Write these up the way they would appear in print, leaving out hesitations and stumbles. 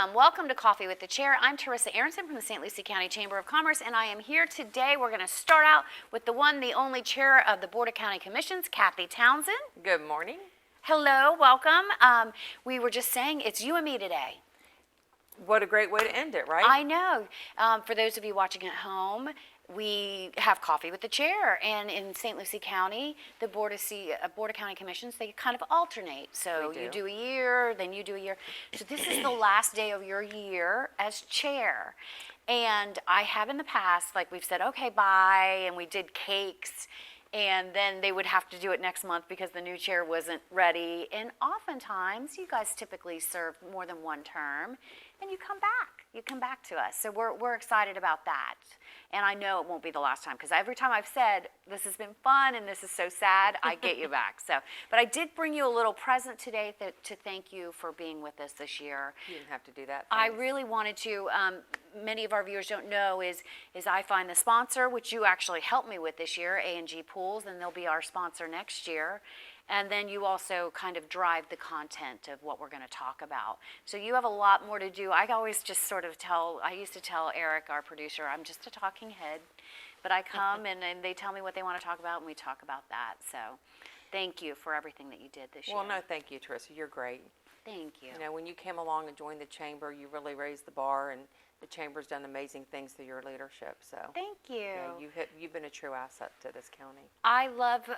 Welcome to Coffee with the Chair. I'm Teresa Aronson from the St. Lucie County Chamber of Commerce, and I am here today. We're going to start out with the one, the only chair of the Board of County Commissions, Kathy Townsend. Good morning. Hello, welcome. We were just saying it's you and me today. What a great way to end it, right? I know. For those of you watching at home, we have Coffee with the Chair, and in St. Lucie County, the Board of County Commissions, they kind of alternate. So you do a year, then you do a year. So this is the last day of your year as chair. And I have in the past, like we've said, okay, bye, and we did cakes, and then they would have to do it next month because the new chair wasn't ready. And oftentimes, you guys typically serve more than one term, and you come back. You come back to us. So we're excited about that. And I know it won't be the last time, because every time I've said, this has been fun and this is so sad, I get you back. So, but I did bring you a little present today to thank you for being with us this year. You didn't have to do that. I really wanted to. Many of our viewers don't know is I find the sponsor, which you actually helped me with this year, A&G Pools, and they'll be our sponsor next year. And then you also kind of drive the content of what we're going to talk about. So you have a lot more to do. I always just sort of I used to tell Eric, our producer, I'm just a talking head. But I come and they tell me what they want to talk about, and we talk about that. So thank you for everything that you did this year. Well, no, thank you, Teresa. You're great. Thank you. You know, when you came along and joined the chamber, you really raised the bar, and the chamber's done amazing things through your leadership. So thank you. Yeah, you've been a true asset to this county. I love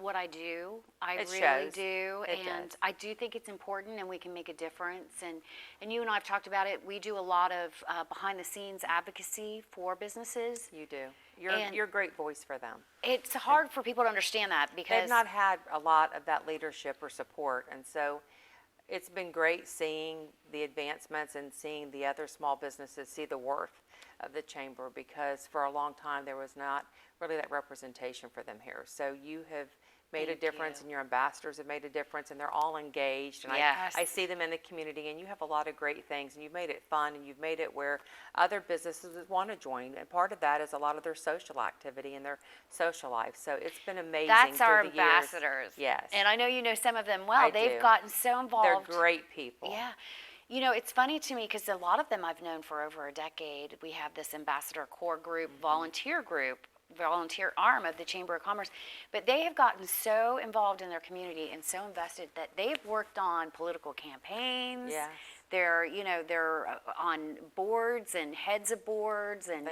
what I do. I It really shows. do, It and does. I do think it's important, and we can make a difference. And you and I have talked about it. We do a lot of behind-the-scenes advocacy for businesses. You do. You're a great voice for them. It's hard for people to understand that because They've not had a lot of that leadership or support, and so it's been great seeing the advancements and seeing the other small businesses see the worth of the chamber, because for a long time there was not really that representation for them here. So you have made a difference, and your ambassadors have made a difference, and they're all engaged, and Yes. I see them in the community, and you have a lot of great things, and you've made it fun, and you've made it where other businesses want to join, and part of that is a lot of their social activity and their social life. So it's been amazing. that's our through the years. ambassadors. Yes. And I know you know some of them well. I They've do. gotten so involved. They're great people. Yeah. You know, it's funny to me because a lot of them I've known for over a decade. We have this ambassador core group, volunteer arm of the Chamber of Commerce, but they have gotten so involved in their community and so invested that they've worked on political campaigns. Yes. They're on boards and heads of boards, and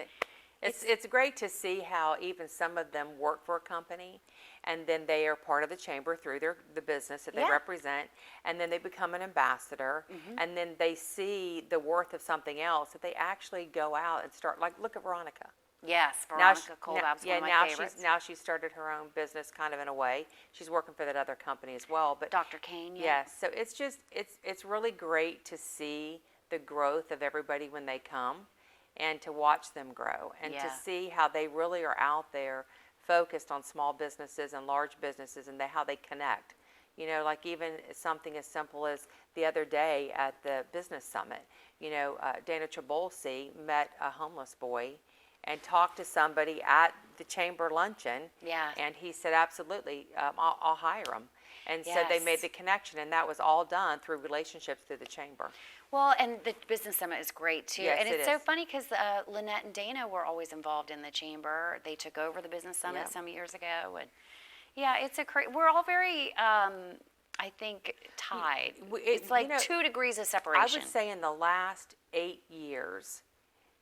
It's great to see how even some of them work for a company, and then they are part of the chamber through the business that they represent, and then they become an ambassador, and then they see the worth of something else, that they actually go out and start, like, look at Veronica. yes, Veronica Kohlbab's one of my favorites. Now she's started her own business kind of in a way. She's working for that other company as well. But Dr. Kane, yeah. yes, so it's really great to see the growth of everybody when they come, and to watch them grow, and to see how they really are out there focused on small businesses and large businesses, and how they connect. You know, like even something as simple as the other day at the business summit, Dana Trabolsi met a homeless boy and talked to somebody at the chamber luncheon. Yeah. And he said, absolutely, I'll hire him. And so they Yes. made the connection, and that was all done through relationships through the chamber. Well, and the Business Summit is great, too. Yes, and it's it so is. funny because Lynette and Dana were always involved in the chamber. They took over the Business Summit some years ago. And yeah, we're all very, I think, tied. It's like 2 degrees of separation. I would say in the last 8 years,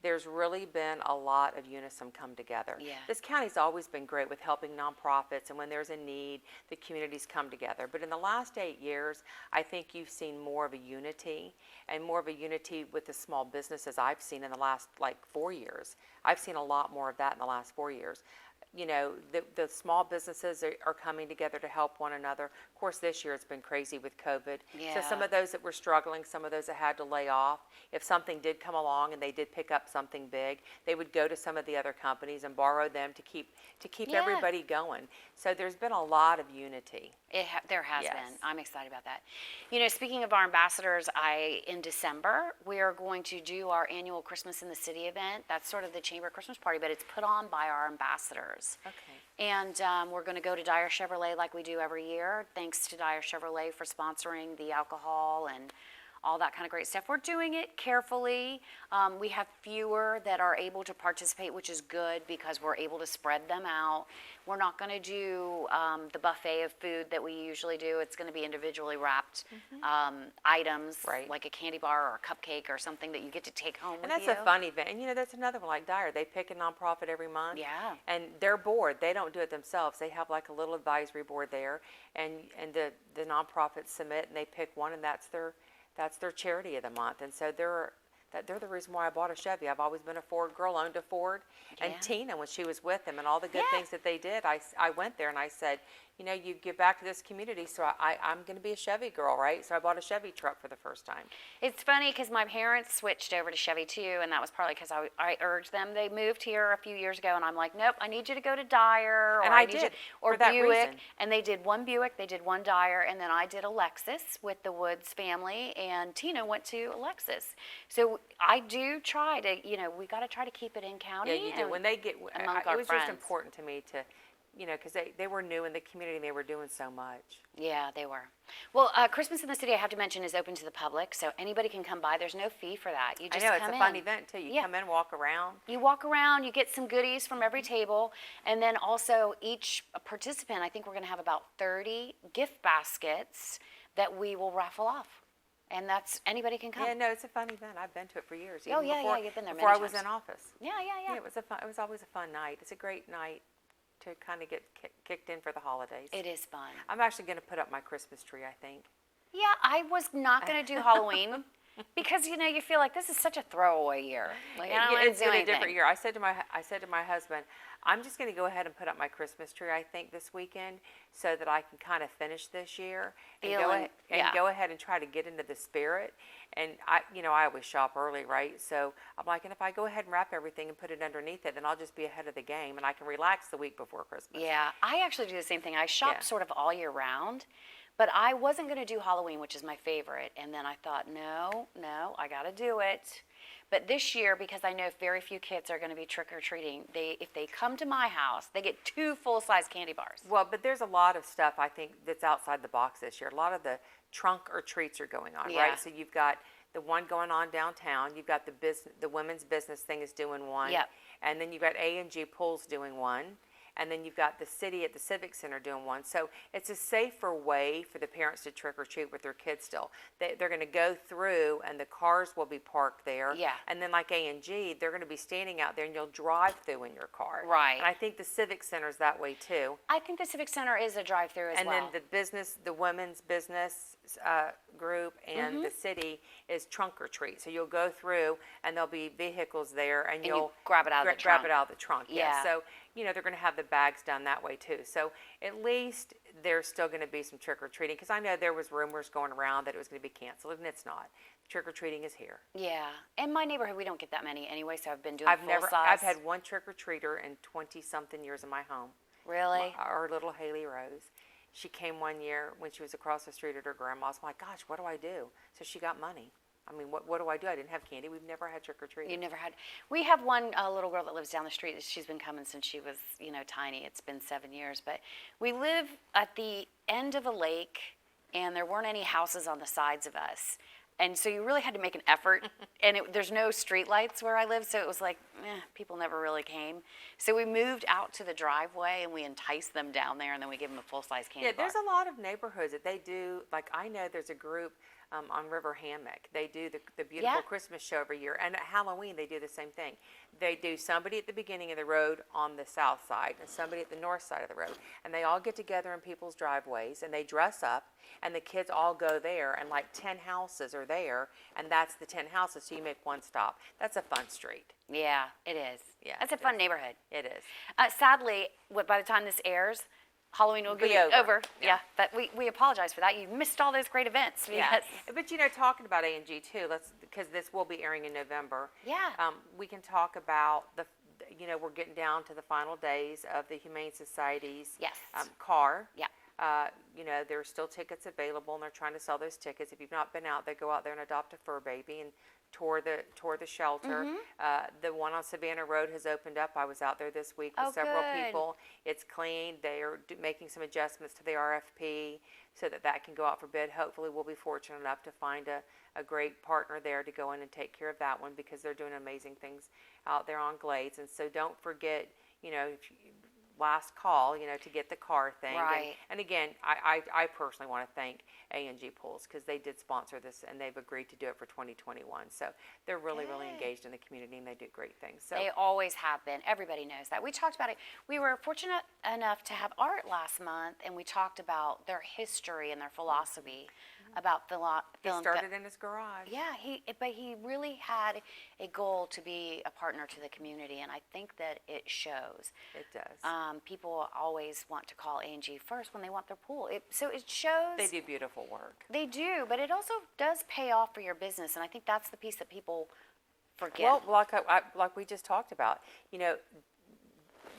there's really been a lot of Unisum come together. Yeah. This county's always been great with helping nonprofits, and when there's a need, the communities come together. But in the last 8 years, I think you've seen more of a unity, and more of a unity with the small businesses I've seen in the last 4 years. I've seen a lot more of that in the last 4 years. The small businesses are coming together to help one another. Of course, this year it's been crazy with COVID. Yeah. So some of those that were struggling, some of those that had to lay off, if something did come along and they did pick up something big, they would go to some of the other companies and borrow them to keep everybody going. So there's been a lot of unity. There has Yes. been. I'm excited about that. Speaking of our ambassadors, in December, we are going to do our annual Christmas in the City event. That's sort of the Chamber Christmas party, but it's put on by our ambassadors. Okay. And we're going to go to Dyer Chevrolet like we do every year. Thanks to Dyer Chevrolet for sponsoring the alcohol and all that kind of great stuff. We're doing it carefully. We have fewer that are able to participate, which is good because we're able to spread them out. We're not going to do the buffet of food that we usually do. It's going to be individually wrapped items, Right. like a candy bar or a cupcake or something that you get to take home And with that's you. a fun event. And that's another one like Dyer. They pick a nonprofit every month. Yeah. And their board, they don't do it themselves. They have like a little advisory board there, and the nonprofits submit, and they pick one, and that's their charity of the month. And so they're the reason why I bought a Chevy. I've always been a Ford girl, owned a Ford. And Yeah. Tina, when she was with them, and all the good Yeah. things that they did, I went there and I said, you give back to this community, so I'm going to be a Chevy girl, right? So I bought a Chevy truck for the first time. It's funny because my parents switched over to Chevy too, and that was partly because I urged them. They moved here a few years ago, and I'm like, nope, I need you to go to Dyer, or And I need you, did, or for that Buick. reason. And they did one Buick, they did one Dyer, and then I did a Lexus with the Woods family, and Tina went to a Lexus. So I do try to, we got to try to keep it in county. Yeah, you do. and When they get, among it our was friends. just important to me to, because they were new in the community and they were doing so much. Yeah, they were. Well, Christmas in the City, I have to mention, is open to the public, so anybody can come by. There's no fee for that. You I just know, it's come a in. fun event too. You Yeah. come in, walk around. You walk around, you get some goodies from every table, and then also each participant, I think we're going to have about 30 gift baskets that we will raffle off. And that's, anybody can come. Yeah, no, it's a fun event. I've been to it for years. Oh, even yeah, before, yeah, you've been there before many I was times. in office. Yeah. Yeah, it was always a fun night. It's a great night to kind of get kicked in for the holidays. It is fun. I'm actually going to put up my Christmas tree, I think. Yeah, I was not going to do Halloween because, you feel like this is such a throwaway year. Like, I don't want to It's do been a anything. different year. I said to my husband, I'm just going to go ahead and put up my Christmas tree, I think, this weekend, so that I can kind of finish this year and Yeah. go ahead and try to get into the spirit. And I always shop early, right? So I'm like, and if I go ahead and wrap everything and put it underneath it, then I'll just be ahead of the game, and I can relax the week before Christmas. Yeah, I actually do the same thing. I shop Yeah. sort of all year round, but I wasn't going to do Halloween, which is my favorite. And then I thought, no, I got to do it. But this year, because I know very few kids are going to be trick-or-treating, if they come to my house, they get 2 full-size candy bars. Well, but there's a lot of stuff, I think, that's outside the box this year. A lot of the trunk or treats are going on, Yeah. right? So you've got the one going on downtown. You've got the women's business thing is doing one. Yep. And then you've got A&G Pools doing one. And then you've got the city at the Civic Center doing one. So it's a safer way for the parents to trick or treat with their kids still. They're going to go through, and the cars will be parked there. Yeah. And then like A&G, they're going to be standing out there, and you'll drive through in your car. Right. And I think the Civic Center's that way too. I think the Civic Center is a drive-through as And well. then the women's business group and Mm-hmm. the city is trunk or treat. So you'll go through, and there'll be vehicles there, and you you'll grab it out of the grab trunk. it out of the trunk. Yeah. So they're going to have the bags done that way too. So at least there's still going to be some trick or treating, because I know there was rumors going around that it was going to be canceled, and it's not. Trick or treating is here. Yeah. In my neighborhood, we don't get that many anyway, so I've been doing I've full-size. had one trick or treater in 20-something years in my home. Really? Our little Haley Rose. She came one year when she was across the street at her grandma's. I'm like, gosh, what do I do? So she got money. I mean, what do I do? I didn't have candy. We've never had trick or treat. You never had. We have one little girl that lives down the street. She's been coming since she was, tiny. It's been 7 years. But we live at the end of a lake, and there weren't any houses on the sides of us. And so you really had to make an effort. And there's no street lights where I live, so it was like, people never really came. So we moved out to the driveway, and we enticed them down there, and then we give them a full-size candy bar. There's a lot of neighborhoods that they do. Like, I know there's a group on River Hammock. They do the beautiful Yeah. Christmas show every year. And at Halloween, they do the same thing. They do somebody at the beginning of the road on the south side and somebody at the north side of the road. And they all get together in people's driveways, and they dress up, and the kids all go there, and like 10 houses are there, and that's the 10 houses, so you make one stop. That's a fun street. Yeah, it is. Yeah, That's a it fun is. neighborhood. It is. Sadly, by the time this airs, Halloween will Be be over. over. Yeah. But we apologize for that. You missed all those great events. Yeah, Because, but talking about A&G too, because this will be airing in November. Yeah. We can talk about we're getting down to the final days of the Humane Society's Yes. car. Yeah. There are still tickets available, and they're trying to sell those tickets. If you've not been out there, go out there and adopt a fur baby and toward the shelter. The one on Savannah Road has opened up. I was out there this week with Oh, several good. people. It's clean. They are making some adjustments to the RFP so that can go out for bid. Hopefully, we'll be fortunate enough to find a great partner there to go in and take care of that one, because they're doing amazing things out there on Glades. And so don't forget, last call, to get the car thing. Right. And again, I personally want to thank A&G Pools, because they did sponsor this and they've agreed to do it for 2021. So they're really Good. engaged in the community, and they do great things. So They always have been. Everybody knows that. We talked about it. We were fortunate enough to have Art last month, and we talked about their history and their philosophy about he started in his garage. Yeah, but he really had a goal to be a partner to the community, and I think that it shows. It does. People always want to call A&G first when they want their pool. So it shows. They do beautiful work. They do, but it also does pay off for your business, and I think that's the piece that people forget. Well, like we just talked about, the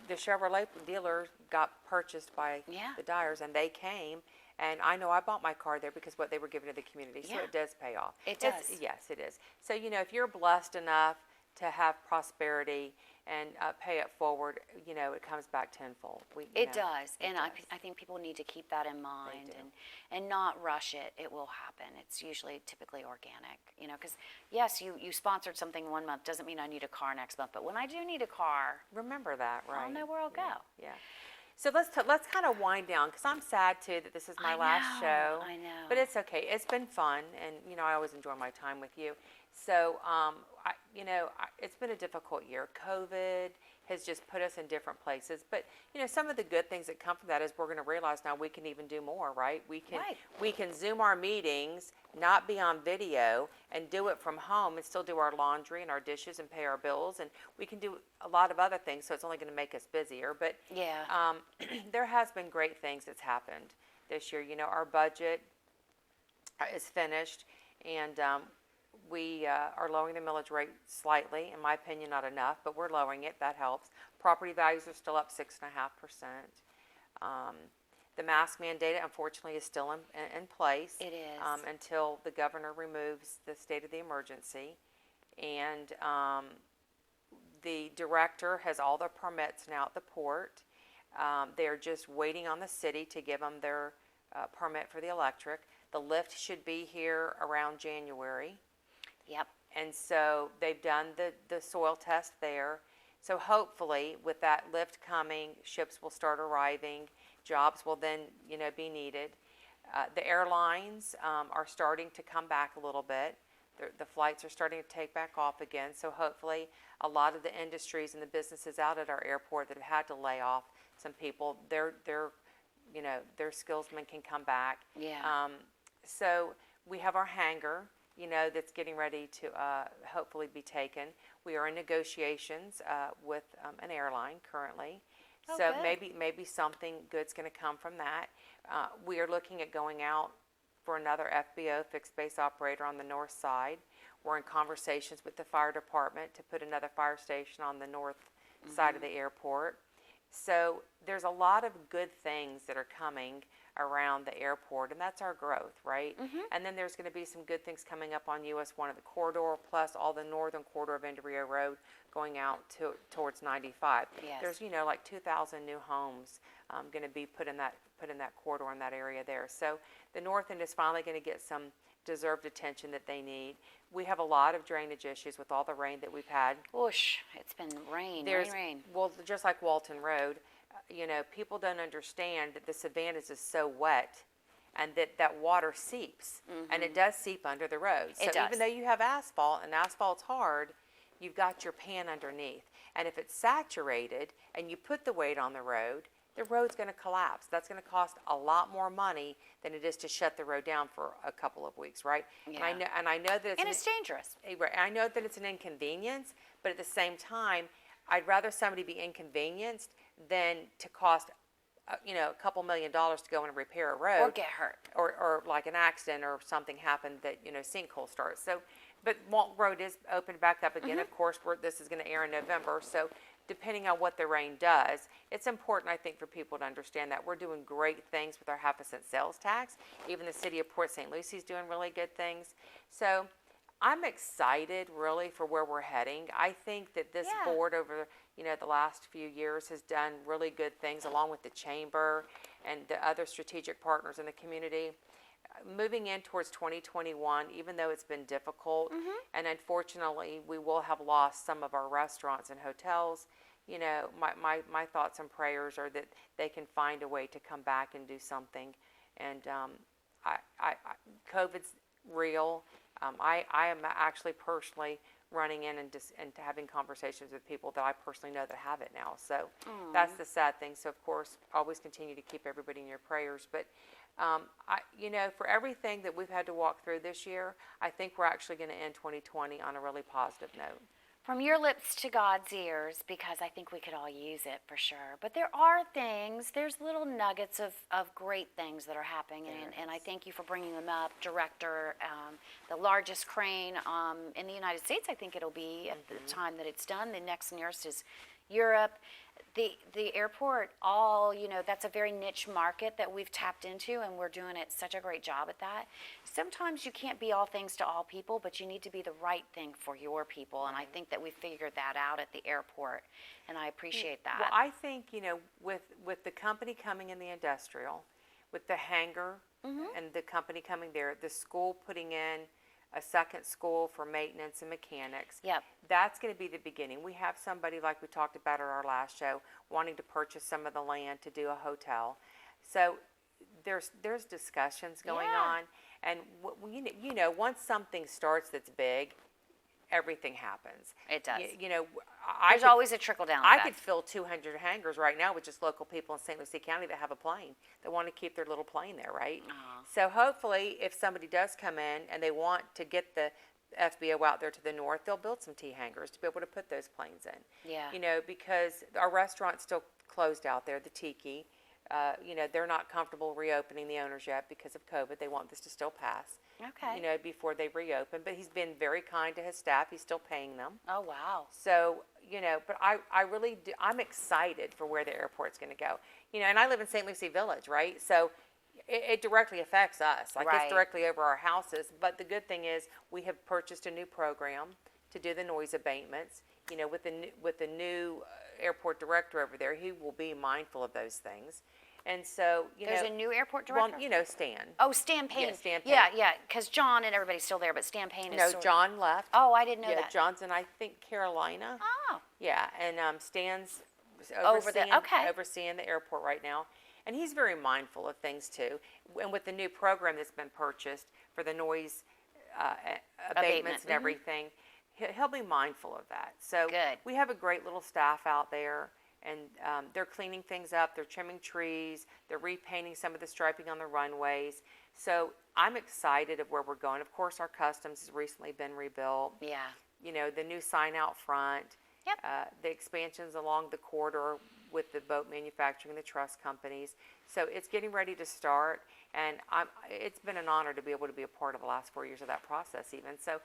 Chevrolet dealer got purchased by Yeah. the Dyers, and they came. And I know I bought my car there because what they were giving to the community. So Yeah. it does pay off. It does. Yes, it is. So, if you're blessed enough to have prosperity and pay it forward, it comes back tenfold. It does, and does. I think people need to keep that in mind do. and not rush it. It will happen. It's usually typically organic, because yes, you sponsored something one month doesn't mean I need a car next month, but when I do need a car, Remember that, right? I'll know where I'll go. Yeah. So let's kind of wind down, because I'm sad too that this is my last show. I know. But it's okay. It's been fun, and I always enjoy my time with you. So it's been a difficult year. COVID has just put us in different places. But some of the good things that come from that is we're going to realize now we can even do more, right? Right. We can Zoom our meetings, not be on video, and do it from home, and still do our laundry and our dishes and pay our bills, and we can do a lot of other things. So it's only going to make us busier. But Yeah. there has been great things that's happened this year. Our budget is finished, and we are lowering the millage rate slightly. In my opinion, not enough, but we're lowering it. That helps. Property values are still up 6.5%. The mask mandate, unfortunately, is still in place. It is. Until the governor removes the state of the emergency. And the director has all the permits now at the port. They're just waiting on the city to give them their permit for the electric. The lift should be here around January. Yep. And so they've done the soil test there. So hopefully with that lift coming, ships will start arriving. Jobs will then, be needed. The airlines are starting to come back a little bit. The flights are starting to take back off again. So hopefully a lot of the industries and the businesses out at our airport that have had to lay off some people, their skillsmen can come back. Yeah. So we have our hangar, that's getting ready to hopefully be taken. We are in negotiations with an airline currently. Oh, So good. maybe something good's going to come from that. We are looking at going out for another FBO, fixed base operator, on the north side. We're in conversations with the fire department to put another fire station on the north side of the airport. So there's a lot of good things that are coming around the airport, and that's our growth, right? And then there's going to be some good things coming up on US 1 of the corridor, plus all the northern quarter of Embryo Road going out towards 95. Yes. There's like 2,000 new homes going to be put in that corridor in that area there. So the north end is finally going to get some deserved attention that they need. We have a lot of drainage issues with all the rain that we've had. Whoosh, it's been rain. Well, just like Walton Road, people don't understand that the Savannahs is so wet, and that water seeps, and it does seep under the road. So It does. even though you have asphalt, and asphalt's hard, you've got your pan underneath. And if it's saturated and you put the weight on the road's going to collapse. That's going to cost a lot more money than it is to shut the road down for a couple of weeks, right? Yeah. And I know that And it's dangerous. right. I know that it's an inconvenience, but at the same time, I'd rather somebody be inconvenienced than to cost, a couple $1 million to go in and repair a road. Or get hurt. Or like an accident or something happened that, sinkhole starts. So, but Walton Road is opened back up again. Of course, this is going to air in November. So depending on what the rain does, it's important, I think, for people to understand that we're doing great things with our 0.5% sales tax. Even the city of Port St. Lucie is doing really good things. So I'm excited really for where we're heading. I think that this Yeah. board over, the last few years has done really good things along with the chamber and the other strategic partners in the community. Moving in towards 2021, even though it's been difficult, and unfortunately we will have lost some of our restaurants and hotels, my thoughts and prayers are that they can find a way to come back and do something. And COVID's real. I am actually personally running in and having conversations with people that I personally know that have it now. So that's the sad thing. So of course, always continue to keep everybody in your prayers. But for everything that we've had to walk through this year, I think we're actually going to end 2020 on a really positive note. From your lips to God's ears, because I think we could all use it for sure. But there are there's little nuggets of great things that are happening, and I thank you for bringing them up. Director, the largest crane in the United States, I think it'll be at the time that it's done. The next nearest is Europe. The airport, that's a very niche market that we've tapped into, and we're doing such a great job at that. Sometimes you can't be all things to all people, but you need to be the right thing for your people, and I think that we figured that out at the airport, and I appreciate that. Well, I think, with the company coming in the industrial, with the hangar and the company coming there, the school putting in a second school for maintenance and mechanics. Yep. That's going to be the beginning. We have somebody, like we talked about at our last show, wanting to purchase some of the land to do a hotel. So there's discussions going on, and once something starts that's big, everything happens. It does. There's always a trickle-down I effect. could fill 200 hangars right now with just local people in St. Lucie County that have a plane, that want to keep their little plane there, right? So hopefully, if somebody does come in and they want to get the FBO out there to the north, they'll build some T hangars to be able to put those planes in. Yeah. Because our restaurant's still closed out there, the Tiki. They're not comfortable reopening the owners yet because of COVID. They want this to still pass. Okay. Before they reopen. But he's been very kind to his staff. He's still paying them. Oh, wow. So, but I really do. I'm excited for where the airport's going to go. And I live in St. Lucie Village, right? So it directly affects us. Like, Right. it's directly over our houses. But the good thing is we have purchased a new program to do the noise abatements. With the new airport director over there, he will be mindful of those things. And so, There's a new airport director? Well, Stan. Oh, Stan Payne. Yeah, Stan Payne. Yeah, because John and everybody's still there, but Stan Payne is No, John left. Oh, I didn't know Yeah, that. John's in, I think, Carolina. Oh. Yeah, and Stan's Over the- okay. overseeing the airport right now. And he's very mindful of things, too. And with the new program that's been purchased for the noise abatements and everything, he'll be mindful of that. So Good. we have a great little staff out there. And they're cleaning things up. They're trimming trees. They're repainting some of the striping on the runways. So I'm excited of where we're going. Of course, our customs has recently been rebuilt. Yeah. The new sign out front. Yep. The expansions along the corridor with the boat manufacturing and the truss companies. So it's getting ready to start. And it's been an honor to be able to be a part of the last 4 years of that process even. So,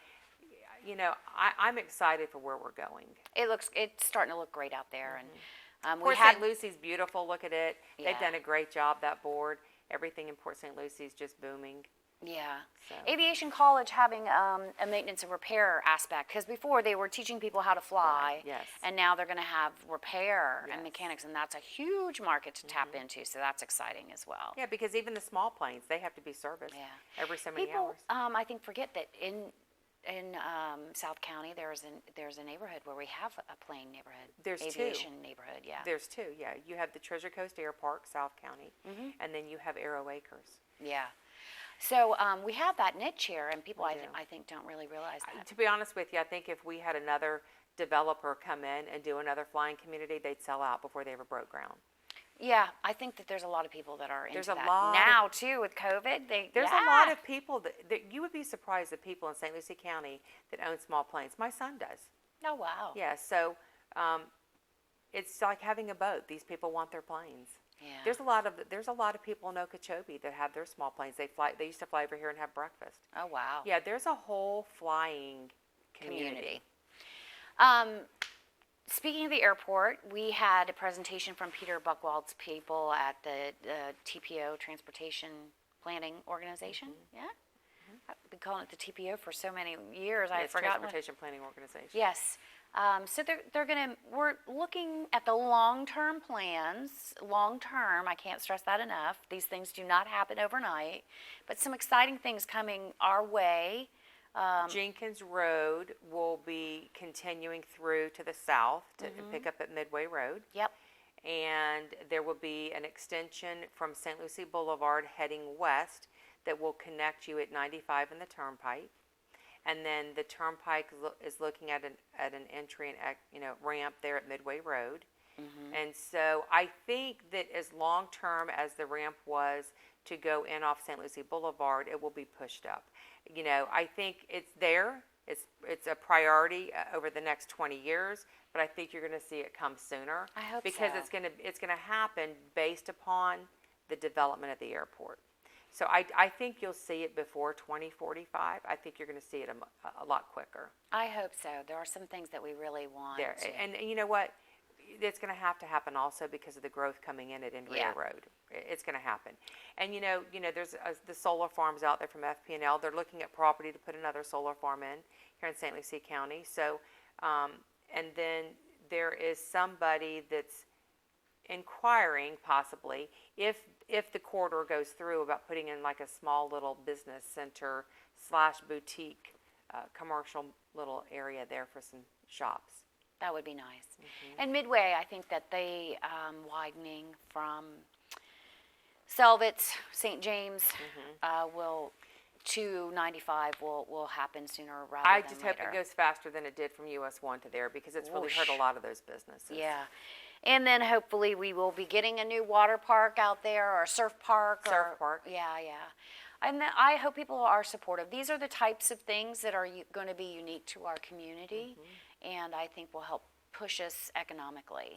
I'm excited for where we're going. It's starting to look great out there. And Port we had St. Lucie's beautiful. Look at it. Yeah. They've done a great job, that board. Everything in Port St. Lucie is just booming. Yeah. So. Aviation College having a maintenance and repair aspect, because before they were teaching people how to fly, Yes. and now they're going to have repair and Yes. mechanics, and that's a huge market to tap into, so that's exciting as well. Yeah, because even the small planes, they have to be serviced every so many People, hours. I think, forget that in South County there's a neighborhood where we have a plane neighborhood. There's two. Aviation neighborhood, yeah. There's two, yeah. You have the Treasure Coast Air Park, South County, and then you have Arrow Acres. Yeah. So we have that niche here, and people, We I do. think, don't really realize that. To be honest with you, I think if we had another developer come in and do another flying community, they'd sell out before they ever broke ground. Yeah, I think that there's a lot of people that are into There's a that lot now too with COVID. There's a lot of people that you would be surprised at people in St. Lucie County that own small planes. My son does. Oh wow. Yeah, so it's like having a boat. These people want their planes. Yeah. There's a lot of people in Okeechobee that have their small planes. They used to fly over here and have breakfast. Oh wow. Yeah, there's a whole flying community. Speaking of the airport, we had a presentation from Peter Buchwald's people at the TPO, Transportation Planning Organization. Yeah. been calling it the TPO for so many years. I It's forgot. Transportation Planning Organization. Yes. So we're looking at the long-term plans. Long-term, I can't stress that enough. These things do not happen overnight, but some exciting things coming our way. Jenkins Road will be continuing through to the south to pick up at Midway Road. Yep. And there will be an extension from St. Lucie Boulevard heading west that will connect you at 95 and the Turnpike. And then the Turnpike is looking at an entry and ramp there at Midway Road. And so I think that as long term as the ramp was to go in off St. Lucie Boulevard, it will be pushed up. I think it's there. It's a priority over the next 20 years, but I think you're going to see it come sooner. I hope because so. it's going to happen based upon the development of the airport. So I think you'll see it before 2045. I think you're going to see it a lot quicker. I hope so. There are some things that we really want. There, and you know what? It's going to happen also because of the growth coming in at Inrio Road. It's going to happen. And there's the solar farms out there from FP&L. They're looking at property to put another solar farm in here in St. Lucie County. So, and then there is somebody that's inquiring possibly if the corridor goes through about putting in like a small little business center / boutique commercial little area there for some shops. That would be nice. And Midway, I think that they widening from Selvets, St. James, will to 95 will happen sooner rather I than just later. hope it goes faster than it did from US 1 to there because it's really hurt a lot of those businesses. Yeah. And then hopefully we will be getting a new water park out there or a surf park. Surf park. Yeah, yeah. And then I hope people are supportive. These are the types of things that are going to be unique to our community and I think will help push us economically.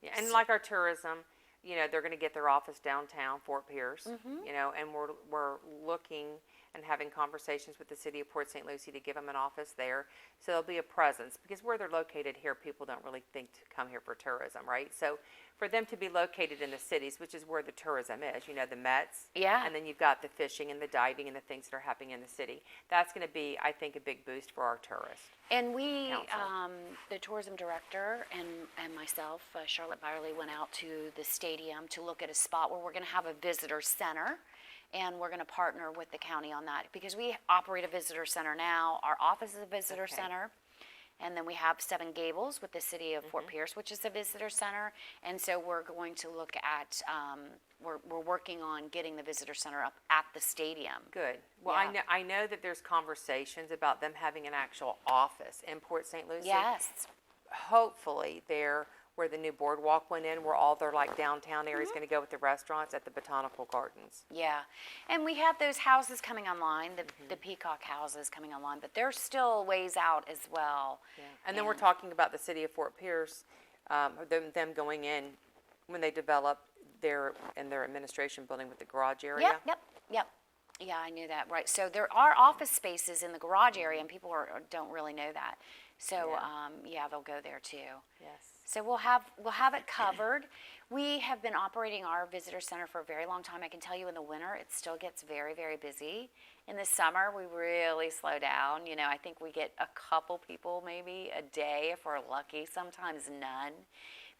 Yeah, and like our tourism, they're going to get their office downtown, Fort Pierce, and we're looking and having conversations with the city of Port St. Lucie to give them an office there. So there'll be a presence because where they're located here, people don't really think to come here for tourism, right? So for them to be located in the cities, which is where the tourism is, the Mets. Yeah. And then you've got the fishing and the diving and the things that are happening in the city. That's going to be, I think, a big boost for our tourists. And we, Council. the tourism director and myself, Charlotte Byerly, went out to the stadium to look at a spot where we're going to have a visitor center. And we're going to partner with the county on that because we operate a visitor center now. Our office is a visitor center. And then we have Seven Gables with the city of Fort Pierce, which is a visitor center. And so we're going to look at, we're working on getting the visitor center up at the stadium. Good. Well, Yeah. I know that there's conversations about them having an actual office in Port St. Lucie. Yes. Hopefully there where the new boardwalk went in, where all their like downtown area is going to go with the restaurants at the Botanical Gardens. Yeah. And we have those houses coming online, the Peacock houses coming online, but they're still ways out as well. Yeah. And then we're talking about the city of Fort Pierce, them going in when they develop their administration building with the garage area. Yep. Yeah, I knew that. Right. So there are office spaces in the garage area, and people don't really know that. So they'll go there too. Yes. So we'll have it covered. We have been operating our visitor center for a very long time. I can tell you in the winter it still gets very, very busy. In the summer we really slow down. I think we get a couple people maybe a day if we're lucky, sometimes none,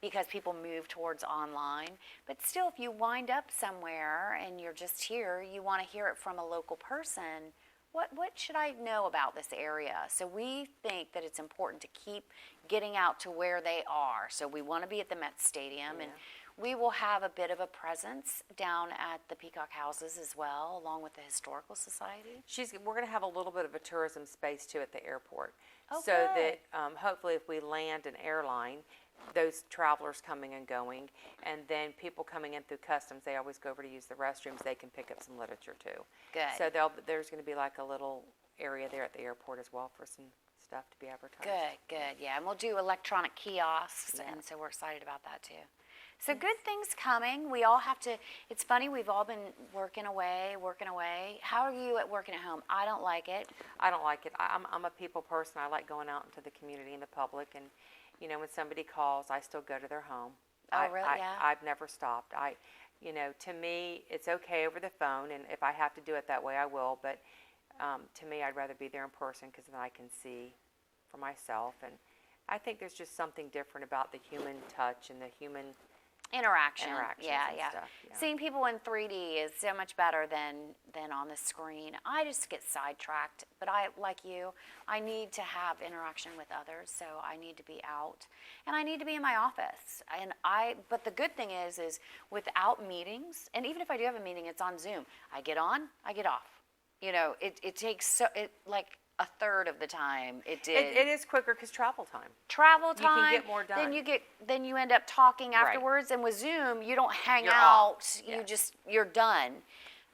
because people move towards online. But still, if you wind up somewhere and you're just here, you want to hear it from a local person. What should I know about this area? So we think that it's important to keep getting out to where they are. So we want to be at the Met Stadium, and we will have a bit of a presence down at the Peacock Houses as well, along with the Historical Society. We're going to have a little bit of a tourism space too at the airport, Oh, so good. that hopefully if we land an airline, those travelers coming and going, and then people coming in through customs, they always go over to use the restrooms. They can pick up some literature too. Good. So there's going to be like a little area there at the airport as well for some stuff to be advertised. Good, yeah. And we'll do electronic kiosks, and so we're excited about that too. So good things coming. We all have to, it's funny, we've all been working away. How are you at working at home? I don't like it. I don't like it. I'm a people person. I like going out into the community and the public, and when somebody calls, I still go to their home. Oh, really? Yeah. I've never stopped. To me, it's okay over the phone, and if I have to do it that way, I will. But to me, I'd rather be there in person because then I can see for myself. And I think there's just something different about the human touch and the human Interactions yeah. yeah. Stuff. Yeah. Seeing people in 3D is so much better than on the screen. I just get sidetracked, but I, like you, I need to have interaction with others, so I need to be out, and I need to be in my office. But the good thing is without meetings, and even if I do have a meeting, it's on Zoom. I get on, I get off. You know, it takes like a third of the time it did. It is quicker because travel time. Travel time. You can get more done. Then you end up talking Right. afterwards, and with Zoom you don't hang You're out. off. You Yes. you're done.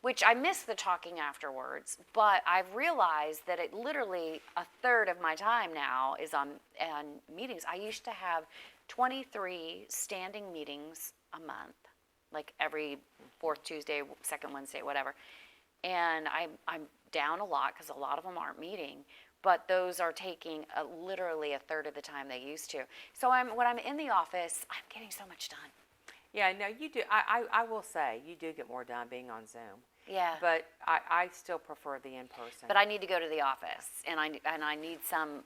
Which I miss the talking afterwards, but I've realized that it literally a third of my time now is on meetings. I used to have 23 standing meetings a month, like every fourth Tuesday, second Wednesday, whatever. And I'm down a lot because a lot of them aren't meeting, but those are taking literally a third of the time they used to. So when I'm in the office, I'm getting so much done. Yeah, no, you do. I will say you do get more done being on Zoom. Yeah. But I still prefer the in-person. But I need to go to the office, and I need some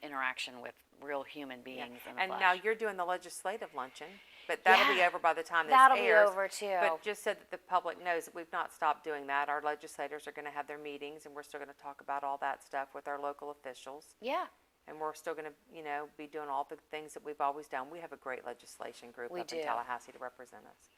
interaction with real human beings in the And flesh. now you're doing the legislative luncheon, but that'll be Yeah, over by the time this that'll airs. be over too. But just so that the public knows that we've not stopped doing that. Our legislators are going to have their meetings, and we're still going to talk about all that stuff with our local officials. Yeah, And we're still going to, be doing all the things that we've always done. We have a great legislation group We up do. in Tallahassee to represent us.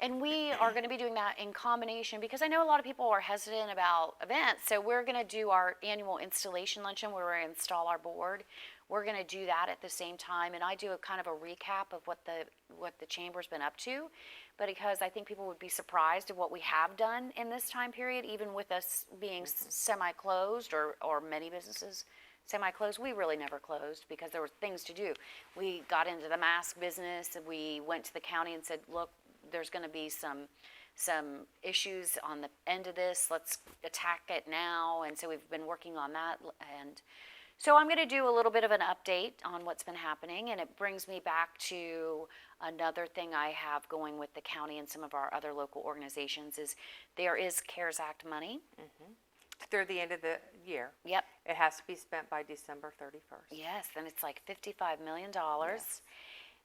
and we are going to be doing that in combination because I know a lot of people are hesitant about events. So we're going to do our annual installation luncheon where we install our board. We're going to do that at the same time, and I do a kind of a recap of what the chamber's been up to, but because I think people would be surprised at what we have done in this time period, even with us being semi-closed or many businesses semi-closed. We really never closed because there were things to do. We got into the mask business, and we went to the county and said, look, there's going to be some issues on the end of this. Let's attack it now. And so we've been working on that. And so I'm going to do a little bit of an update on what's been happening. And it brings me back to another thing I have going with the county and some of our other local organizations is there is CARES Act money. Through the end of the year. Yep. It has to be spent by December 31st. Yes, and it's like $55 million. Yes.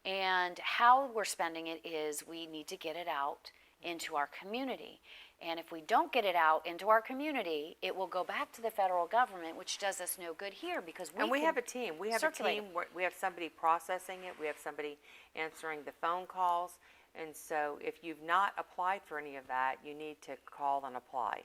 And how we're spending it is we need to get it out into our community. And if we don't get it out into our community, it will go back to the federal government, which does us no good here because We have a team. We have circulate a team. We have somebody processing it. We have somebody answering the phone calls. And so if you've not applied for any of that, you need to call and apply.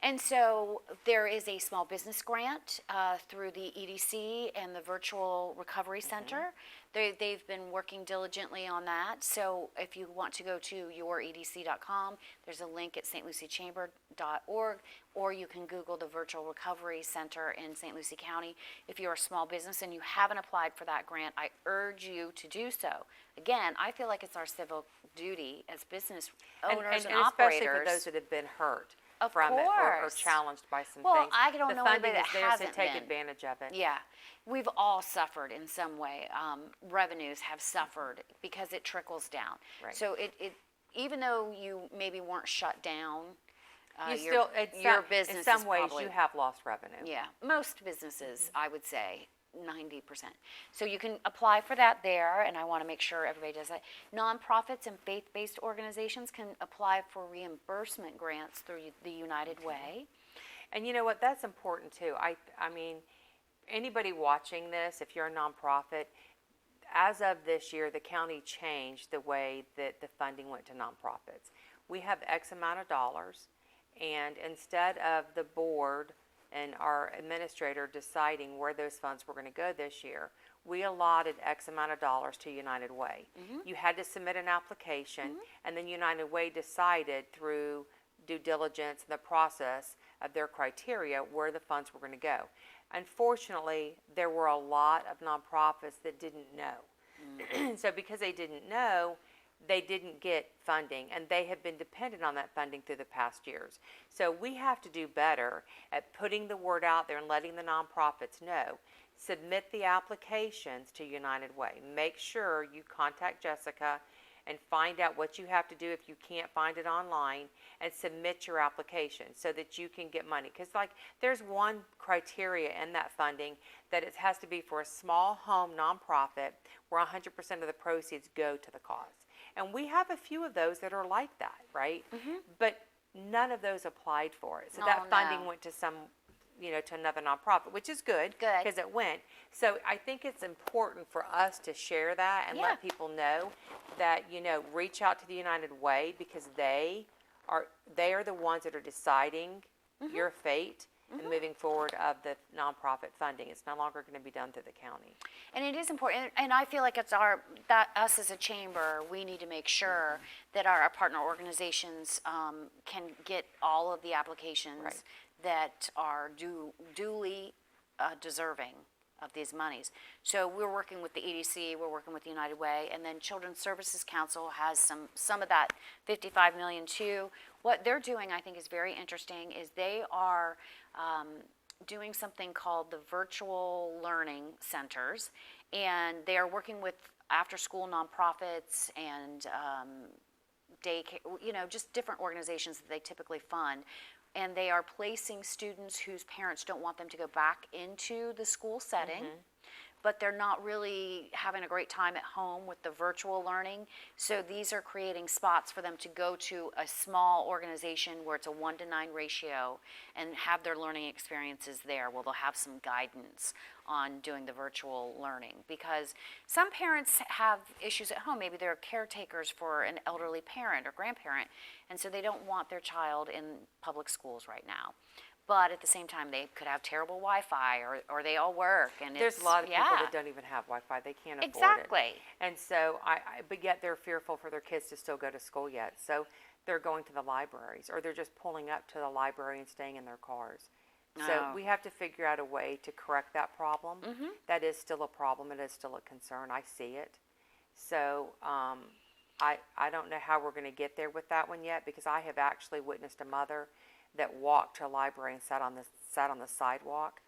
And so there is a small business grant through the EDC and the Virtual Recovery Center. They've been working diligently on that. So if you want to go to youredc.com, there's a link at stluciechamber.org, or you can Google the Virtual Recovery Center in St. Lucie County. If you're a small business and you haven't applied for that grant, I urge you to do so. Again, I feel like it's our civil duty as business owners and operators. Especially for those that have been hurt Of from it or course. challenged by some Well, things. I don't know The funding anybody is that there, so hasn't take been. advantage of it. Yeah, we've all suffered in some way. Revenues have suffered because it trickles down. Right. So it even though you maybe weren't shut down, You your, still, it's your some- business in some is ways, probably, you have lost revenue. yeah, most businesses, I would say 90%. So you can apply for that there, and I want to make sure everybody does that. Nonprofits and faith-based organizations can apply for reimbursement grants through the United Way. And you know what? That's important too. I mean, anybody watching this, if you're a nonprofit, as of this year, the county changed the way that the funding went to nonprofits. We have X amount of dollars, and instead of the board and our administrator deciding where those funds were going to go this year, we allotted X amount of dollars to United Way. You had to submit an application, and then United Way decided through due diligence and the process of their criteria where the funds were going to go. Unfortunately, there were a lot of nonprofits that didn't know. So because they didn't know, they didn't get funding, and they have been dependent on that funding through the past years. So we have to do better at putting the word out there and letting the nonprofits know. Submit the applications to United Way. Make sure you contact Jessica and find out what you have to do if you can't find it online, and submit your application so that you can get money. Because like there's one criteria in that funding that it has to be for a small home nonprofit where 100% of the proceeds go to the cause. And we have a few of those that are like that, right? But none of those applied for it. So that funding went to some, to another nonprofit, which is good. Good. Because it went. So I think it's important for us to share that and let people know that, reach out to the United Way, because they are the ones that are deciding your fate and moving forward of the nonprofit funding. It's no longer going to be done through the county. And it is important, and I feel like it's us as a chamber, we need to make sure that our partner organizations can get all of the applications that are duly deserving of these monies. So we're working with the EDC, we're working with the United Way, and then Children's Services Council has some of that $55 million too. What they're doing, I think, is very interesting, is they are doing something called the virtual learning centers, and they are working with after-school nonprofits and daycare, just different organizations that they typically fund. And they are placing students whose parents don't want them to go back into the school setting, but they're not really having a great time at home with the virtual learning. So these are creating spots for them to go to a small organization where it's a 1-to-9 ratio and have their learning experiences there, where they'll have some guidance on doing the virtual learning. Because some parents have issues at home. Maybe they're caretakers for an elderly parent or grandparent, and so they don't want their child in public schools right now. But at the same time, they could have terrible Wi-Fi, or they all work. And there's a lot of people that don't even have Wi-Fi. They can't afford it. Exactly. And so, but yet they're fearful for their kids to still go to school yet. So they're going to the libraries, or they're just pulling up to the library and staying in their cars. So we have to figure out a way to correct that problem. That is still a problem. It is still a concern. I see it. So I don't know how we're going to get there with that one yet, because I have actually witnessed a mother that walked to a library and sat on the sidewalk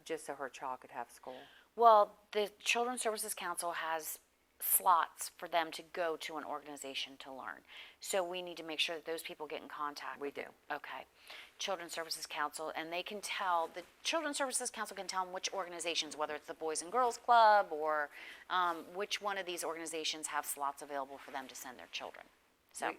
just so her child could have school. Well, the Children's Services Council has slots for them to go to an organization to learn. So we need to make sure that those people get in contact. We do. Okay. Children's Services Council, and they can tell, the Children's Services Council can tell them which organizations, whether it's the Boys and Girls Club or which one of these organizations have slots available for them to send their children. So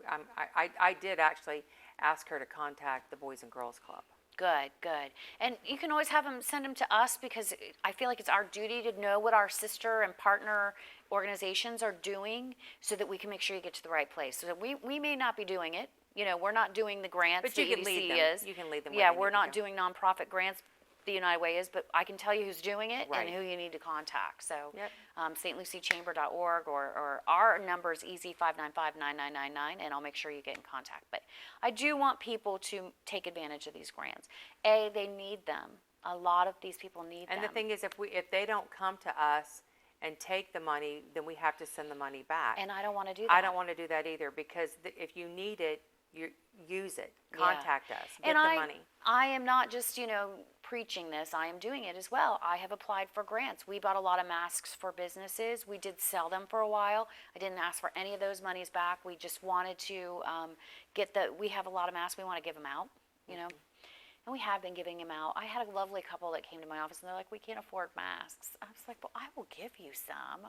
I did actually ask her to contact the Boys and Girls Club. Good, good. And you can always have them send them to us, because I feel like it's our duty to know what our sister and partner organizations are doing so that we can make sure you get to the right place. So we may not be doing it. We're not doing the grants. But you can lead them. Is. You can lead them. Yeah, we're not doing nonprofit grants. The United Way is, but I can tell you who's doing it and who you need to contact. So stluciechamber.org, or our number is easy 595-9999, and I'll make sure you get in contact. But I do want people to take advantage of these grants. They need them. A lot of these people need them. And the thing is, if they don't come to us and take the money, then we have to send the money back. And I don't want to do that. I don't want to do that either, because if you need it, you use it. Contact us. Get the money. I am not just, preaching this. I am doing it as well. I have applied for grants. We bought a lot of masks for businesses. We did sell them for a while. I didn't ask for any of those monies back. We just wanted to we have a lot of masks. We want to give them out, And we have been giving them out. I had a lovely couple that came to my office, and they're like, we can't afford masks. I was like, well, I will give you some.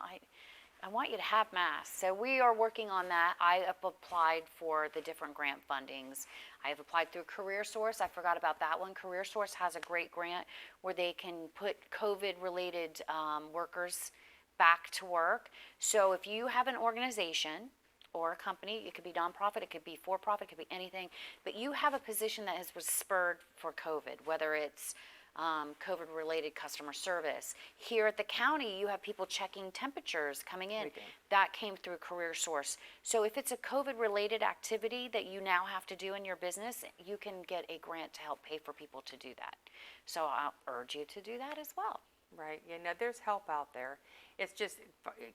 I want you to have masks. So we are working on that. I have applied for the different grant fundings. I have applied through CareerSource. I forgot about that one. CareerSource has a great grant where they can put COVID-related workers back to work. So if you have an organization or a company, it could be nonprofit, it could be for-profit, it could be anything, but you have a position that was spurred for COVID, whether it's COVID-related customer service. Here at the county, you have people checking temperatures coming in. That came through CareerSource. So if it's a COVID-related activity that you now have to do in your business, you can get a grant to help pay for people to do that. So I'll urge you to do that as well. Right. There's help out there. It's just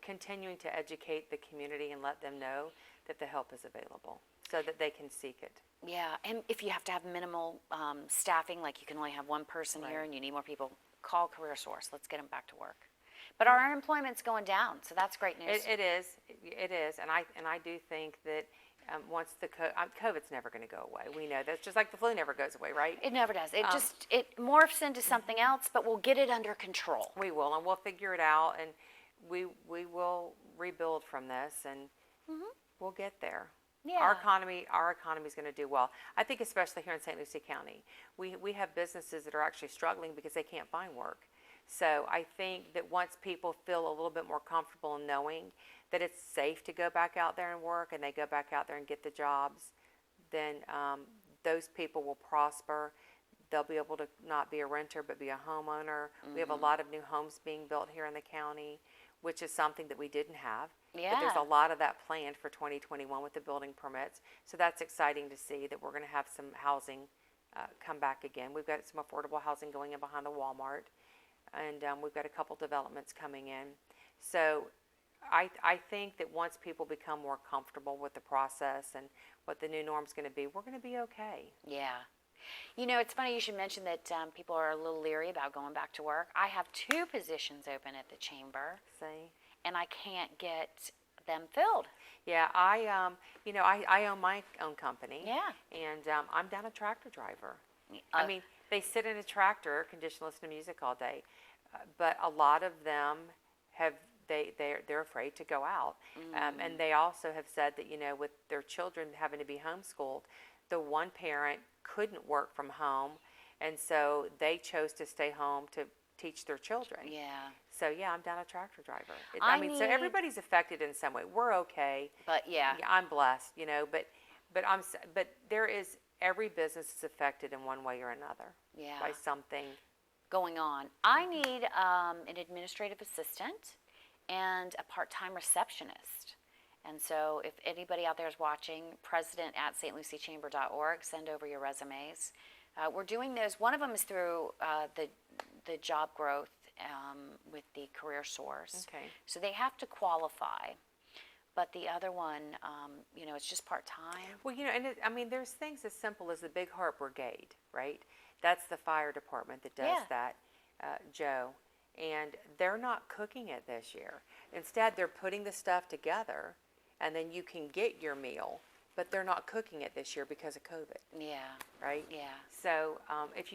continuing to educate the community and let them know that the help is available so that they can seek it. Yeah, and if you have to have minimal staffing, like you can only have one person here and you need more people, call CareerSource. Let's get them back to work. But our unemployment's going down, so that's great news. It is, and I do think that once COVID's never going to go away. We know that's just like the flu never goes away, right? It never does. It morphs into something else, but we'll get it under control. We will, and we'll figure it out, and we will rebuild from this, and we'll get there. Yeah. Our economy is going to do well. I think especially here in St. Lucie County, we have businesses that are actually struggling because they can't find work. So I think that once people feel a little bit more comfortable in knowing that it's safe to go back out there and work, and they go back out there and get the jobs, then those people will prosper. They'll be able to not be a renter but be a homeowner. We have a lot of new homes being built here in the county, which is something that we didn't have. Yeah. But there's a lot of that planned for 2021 with the building permits. So that's exciting to see that we're going to have some housing come back again. We've got some affordable housing going in behind the Walmart, and we've got a couple developments coming in. So I think that once people become more comfortable with the process and what the new norm's going to be, we're going to be okay. Yeah. You know, it's funny you should mention that people are a little leery about going back to work. I have 2 positions open at the chamber, See? and I can't get them filled. Yeah, I own my own company. Yeah. And I'm down a tractor driver. Uh, I mean, they sit in a tractor, conditioned, listen to music all day, but a lot of them they're afraid to go out, and they also have said that with their children having to be homeschooled, the one parent couldn't work from home, and so they chose to stay home to teach their children. Yeah. So yeah, I'm down a tractor driver. So need- everybody's affected in some way. We're okay. But yeah. I'm blessed, but there is every business is affected in one way or another Yeah. by something. Going on. I need an administrative assistant and a part-time receptionist. And so if anybody out there is watching, president@stluciechamber.org, send over your resumes. We're doing those. One of them is through the job growth with the Career Source. Okay. So they have to qualify. But the other one, it's just part-time. Well, there's things as simple as the Big Heart Brigade, right? That's the fire department that does Yeah. that, Joe. And they're not cooking it this year. Instead, they're putting the stuff together, and then you can get your meal, but they're not cooking it this year because of COVID, Yeah. right? Yeah. So if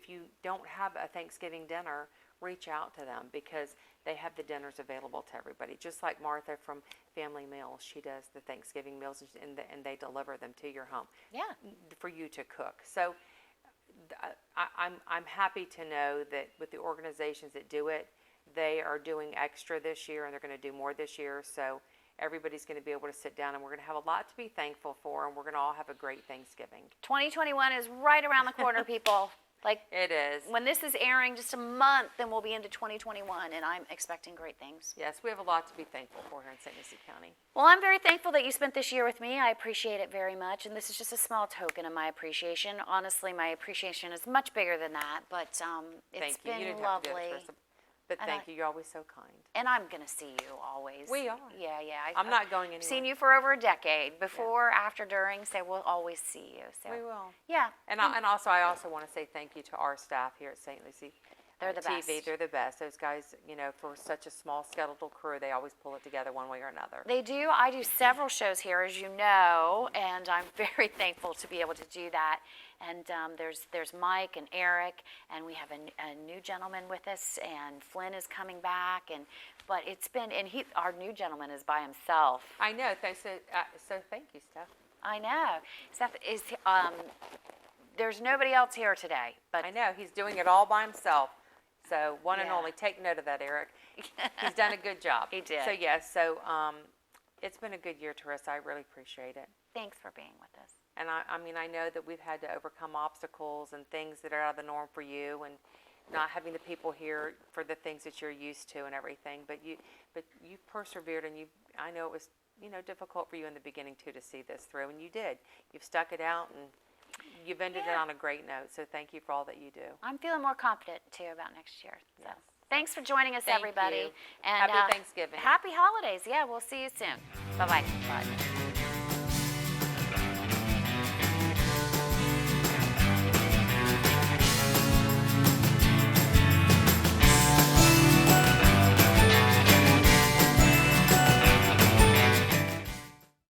you don't have a Thanksgiving dinner, reach out to them because they have the dinners available to everybody. Just like Martha from Family Meals, she does the Thanksgiving meals, and they deliver them to your home. Yeah. For you to cook. So I'm happy to know that with the organizations that do it, they are doing extra this year, and they're going to do more this year. So everybody's going to be able to sit down, and we're going to have a lot to be thankful for, and we're going to all have a great Thanksgiving. 2021 is right around the corner, people. Like, It is. when this is airing, just a month, then we'll be into 2021, and I'm expecting great things. Yes, we have a lot to be thankful for here in St. Lucie County. Well, I'm very thankful that you spent this year with me. I appreciate it very much, and this is just a small token of my appreciation. Honestly, my appreciation is much bigger than that, but it's Thank you. You been didn't have to do it, lovely. Teresa, but And thank I- you. You're always so kind. And I'm going to see you always. We are. Yeah. I'm not going I've seen anywhere. you for over a decade. Before, after, during, so we'll always see you. So We will. yeah. And I also want to say thank you to our staff here at St. Lucie They're the TV. best. They're the best. Those guys, for such a small skeletal crew, they always pull it together one way or another. They do. I do several shows here, as you know, and I'm very thankful to be able to do that. And there's Mike and Eric, and we have a new gentleman with us, and Flynn is coming back, but it's been, and our new gentleman is by himself. I know. So thank you, Steph. I know. Seth is, there's nobody else here today, but I know. He's doing it all by himself. So one and Yeah. only. Take note of that, Eric. He's done a good job. He did. So yes. It's been a good year, Teresa. I really appreciate it. thanks for being with us. And I know that we've had to overcome obstacles and things that are out of the norm for you, and not having the people here for the things that you're used to and everything. But you persevered, and I know it was difficult for you in the beginning too to see this through, and you did. You've stuck it out, and you've ended it Yeah. on a great note. So thank you for all that you do. I'm feeling more confident too about next year. So. Yes. Thanks for joining us, Thank everybody. you. And Happy Thanksgiving. Happy holidays. Yeah, we'll see you soon. Bye-bye. Bye.